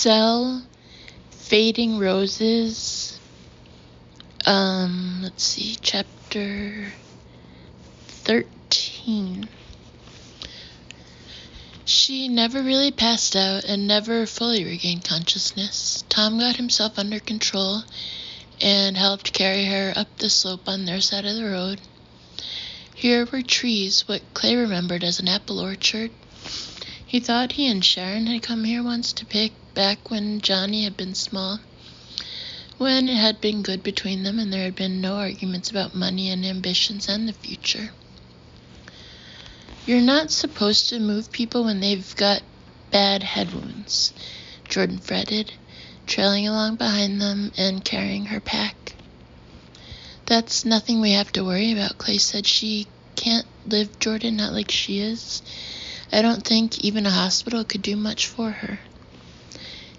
Sell Fading Roses. Let's see, chapter 13. She never really passed out and never fully regained consciousness. Tom got himself under control and helped carry her up the slope on their side of the road. Here were trees, what Clay remembered as an apple orchard. He thought he and Sharon had come here once to pick, back when Johnny had been small, when it had been good between them and there had been no arguments about money and ambitions and the future. You're not supposed to move people when they've got bad head wounds, Jordan fretted, trailing along behind them and carrying her pack. That's nothing we have to worry about, Clay said. She can't live, Jordan, not like she is. I don't think even a hospital could do much for her.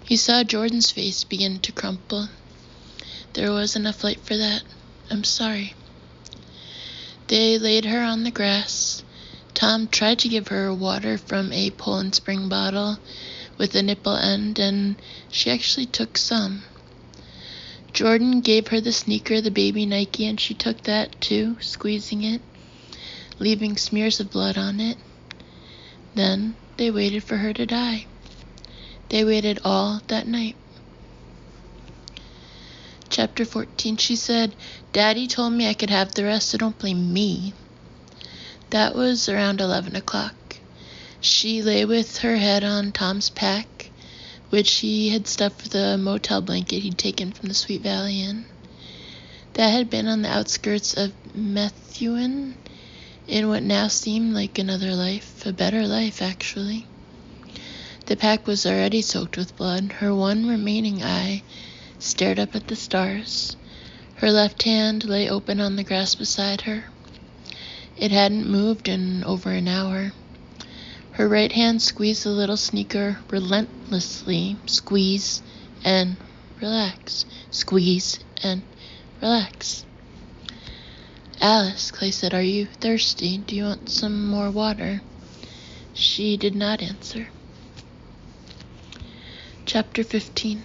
He saw Jordan's face begin to crumple. There wasn't a flight for that. I'm sorry. They laid her on the grass. Tom tried to give her water from a Poland Spring bottle with a nipple end, and she actually took some. Jordan gave her the sneaker, the baby Nike, and she took that too, squeezing it, leaving smears of blood on it. Then they waited for her to die. They waited all that night. Chapter 14, she said, Daddy told me I could have the rest, so don't blame me. That was around 11 o'clock. She lay with her head on Tom's pack, which he had stuffed with a motel blanket he'd taken from the Sweet Valley Inn. That had been on the outskirts of Methuen, in what now seemed like another life, a better life, actually. The pack was already soaked with blood. Her one remaining eye stared up at the stars. Her left hand lay open on the grass beside her. It hadn't moved in over an hour. Her right hand squeezed the little sneaker relentlessly. Squeeze and relax. Squeeze and relax. Alice, Clay said, are you thirsty? Do you want some more water? She did not answer. Chapter 15.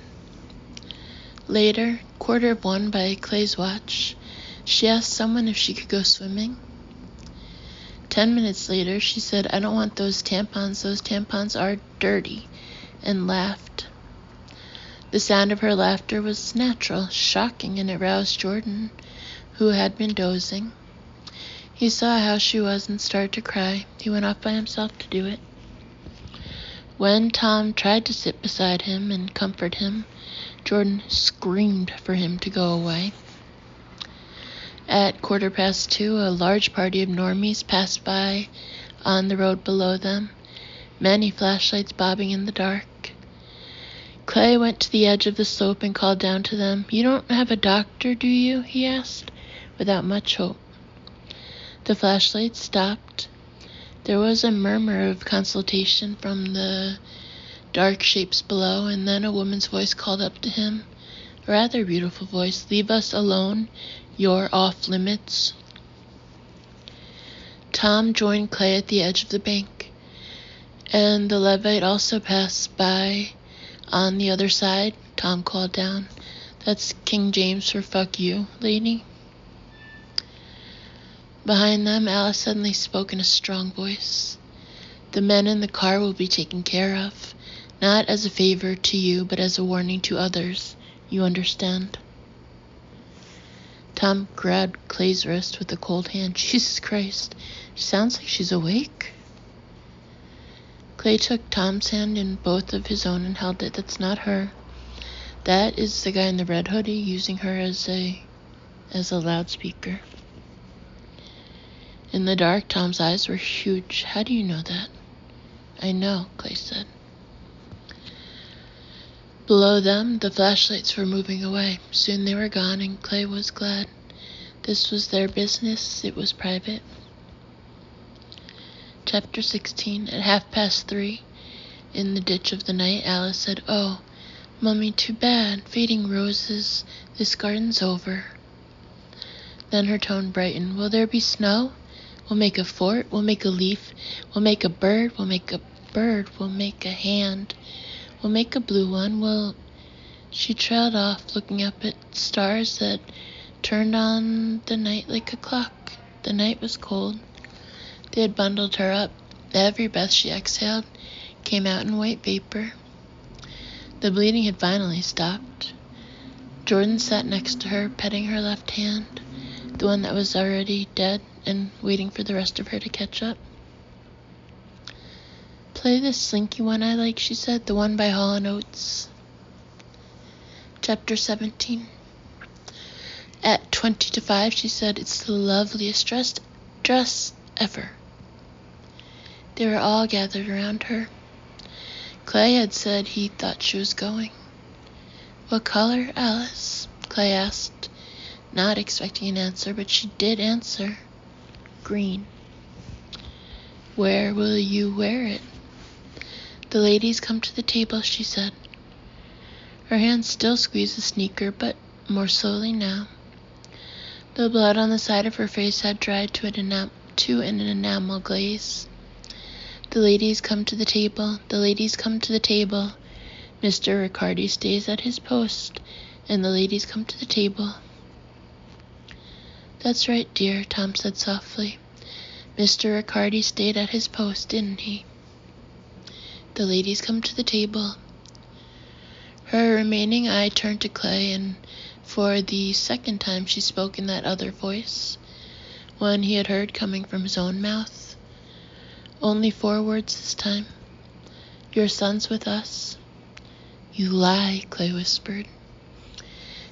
Later, 1:15 by Clay's watch, she asked someone if she could go swimming. 10 minutes later, she said, I don't want those tampons are dirty, and laughed. The sound of her laughter was natural, shocking, and it roused Jordan, who had been dozing. He saw how she was and started to cry. He went off by himself to do it. When Tom tried to sit beside him and comfort him, Jordan screamed for him to go away. At 2:15, a large party of normies passed by on the road below them, many flashlights bobbing in the dark. Clay went to the edge of the slope and called down to them. You don't have a doctor, do you? He asked, without much hope. The flashlights stopped. There was a murmur of consultation from the dark shapes below, and then a woman's voice called up to him. A rather beautiful voice. Leave us alone. You're off limits. Tom joined Clay at the edge of the bank, and the Levite also passed by on the other side. Tom called down, That's King James for fuck you, lady. Behind them, Alice suddenly spoke in a strong voice. The men in the car will be taken care of, not as a favor to you, but as a warning to others. You understand? Tom grabbed Clay's wrist with a cold hand. Jesus Christ, she sounds like she's awake. Clay took Tom's hand in both of his own and held it. That's not her. That is the guy in the red hoodie using her as a loudspeaker. In the dark, Tom's eyes were huge. How do you know that? I know, Clay said. Below them, the flashlights were moving away. Soon they were gone, and Clay was glad. This was their business. It was private. Chapter 16. At 3:30, in the ditch of the night, Alice said, Oh, Mummy, too bad. Fading roses. This garden's over. Then her tone brightened. Will there be snow? We'll make a fort. We'll make a leaf. We'll make a bird. We'll make a bird. We'll make a hand. We'll make a blue one. She trailed off, looking up at stars that turned on the night like a clock. The night was cold. They had bundled her up. Every breath she exhaled came out in white vapor. The bleeding had finally stopped. Jordan sat next to her, petting her left hand, the one that was already dead, and waiting for the rest of her to catch up. "Play this slinky one I like," she said, "the one by Hall & Oates." Chapter 17. At 20 to 5, she said, "It's the loveliest dress ever." They were all gathered around her. Clay had said he thought she was going. "What color, Alice?" Clay asked, not expecting an answer, but she did answer. "Green." "Where will you wear it?" "The ladies come to the table," she said. Her hand still squeezed the sneaker, but more slowly now. The blood on the side of her face had dried to an enamel glaze. "The ladies come to the table. The ladies come to the table. Mr. Riccardi stays at his post, and the ladies come to the table." "That's right, dear," Tom said softly. "Mr. Riccardi stayed at his post, didn't he? The ladies come to the table." Her remaining eye turned to Clay, and for the second time she spoke in that other voice, one he had heard coming from his own mouth. Only 4 words this time. "Your son's with us." "You lie," Clay whispered.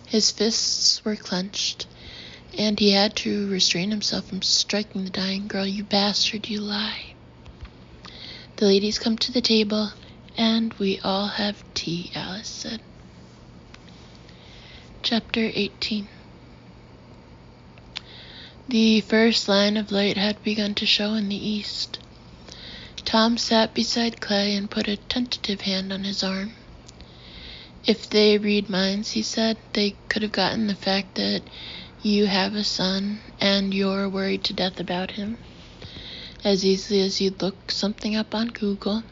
His fists were clenched, and he had to restrain himself from striking the dying girl. "You bastard, you lie." "The ladies come to the table, and we all have tea," Alice said. Chapter 18. The first line of light had begun to show in the east. Tom sat beside Clay and put a tentative hand on his arm. "If they read minds," he said, "they could have gotten the fact that you have a son and you're worried to death about him as easily as you'd look something up on Google.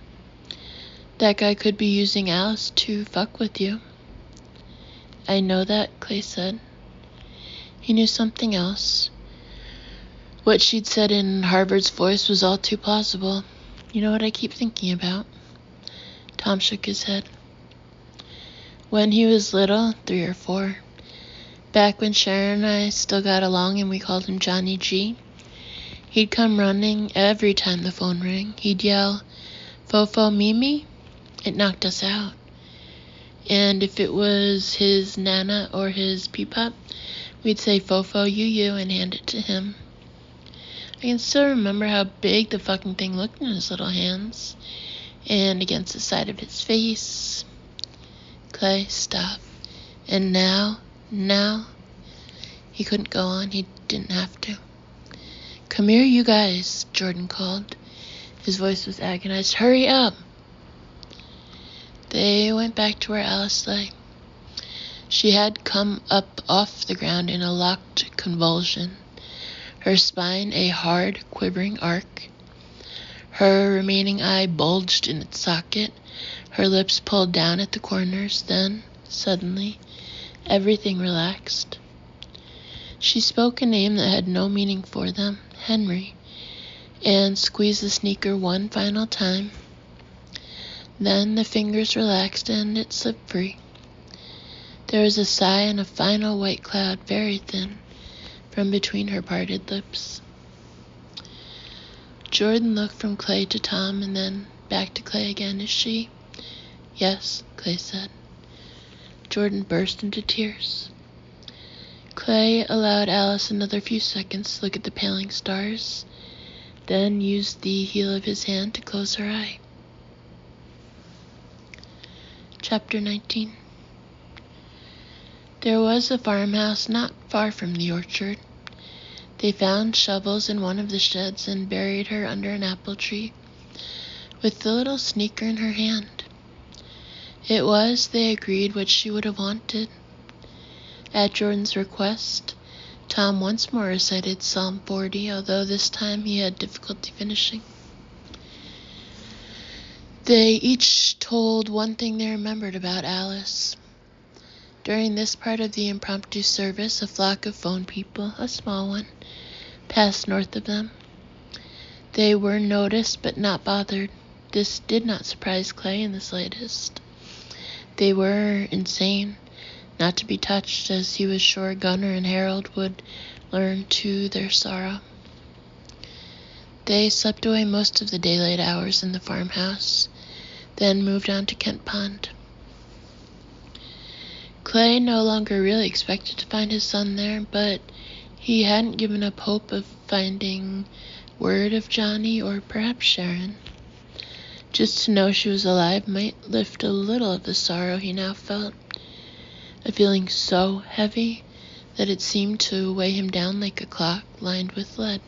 That guy could be using Alice to fuck with you." "I know that," Clay said. He knew something else. What she'd said in Harvard's voice was all too plausible. "You know what I keep thinking about?" Tom shook his head. "When he was little, 3 or 4, back when Sharon and I still got along and we called him Johnny G, he'd come running every time the phone rang. He'd yell, 'Fofo Mimi?' It knocked us out. And if it was his Nana or his Peepop, we'd say, 'Fofo, you,' and hand it to him. I can still remember how big the fucking thing looked in his little hands, and against the side of his face." Clay, "Stop. And now? He couldn't go on. He didn't have to. "Come here, you guys," Jordan called. His voice was agonized. "Hurry up." They went back to where Alice lay. She had come up off the ground in a locked convulsion, her spine a hard, quivering arc. Her remaining eye bulged in its socket, her lips pulled down at the corners. Then, suddenly, everything relaxed. She spoke a name that had no meaning for them, "Henry," and squeezed the sneaker one final time. Then the fingers relaxed and it slipped free. There was a sigh and a final white cloud, very thin, from between her parted lips. Jordan looked from Clay to Tom and then back to Clay again. "Is she?" "Yes," Clay said. Jordan burst into tears. Clay allowed Alice another few seconds to look at the paling stars, then used the heel of his hand to close her eye. Chapter 19. There was a farmhouse not far from the orchard. They found shovels in one of the sheds and buried her under an apple tree, with the little sneaker in her hand. It was, they agreed, what she would have wanted. At Jordan's request, Tom once more recited Psalm 40, although this time he had difficulty finishing. They each told one thing they remembered about Alice. During this part of the impromptu service, a flock of phone people, a small one, passed north of them. They were noticed but not bothered. This did not surprise Clay in the slightest. They were insane, not to be touched, as he was sure Gunner and Harold would learn to their sorrow. They slept away most of the daylight hours in the farmhouse, then moved on to Kent Pond. Clay no longer really expected to find his son there, but he hadn't given up hope of finding word of Johnny or perhaps Sharon. Just to know she was alive might lift a little of the sorrow he now felt, a feeling so heavy that it seemed to weigh him down like a clock lined with lead.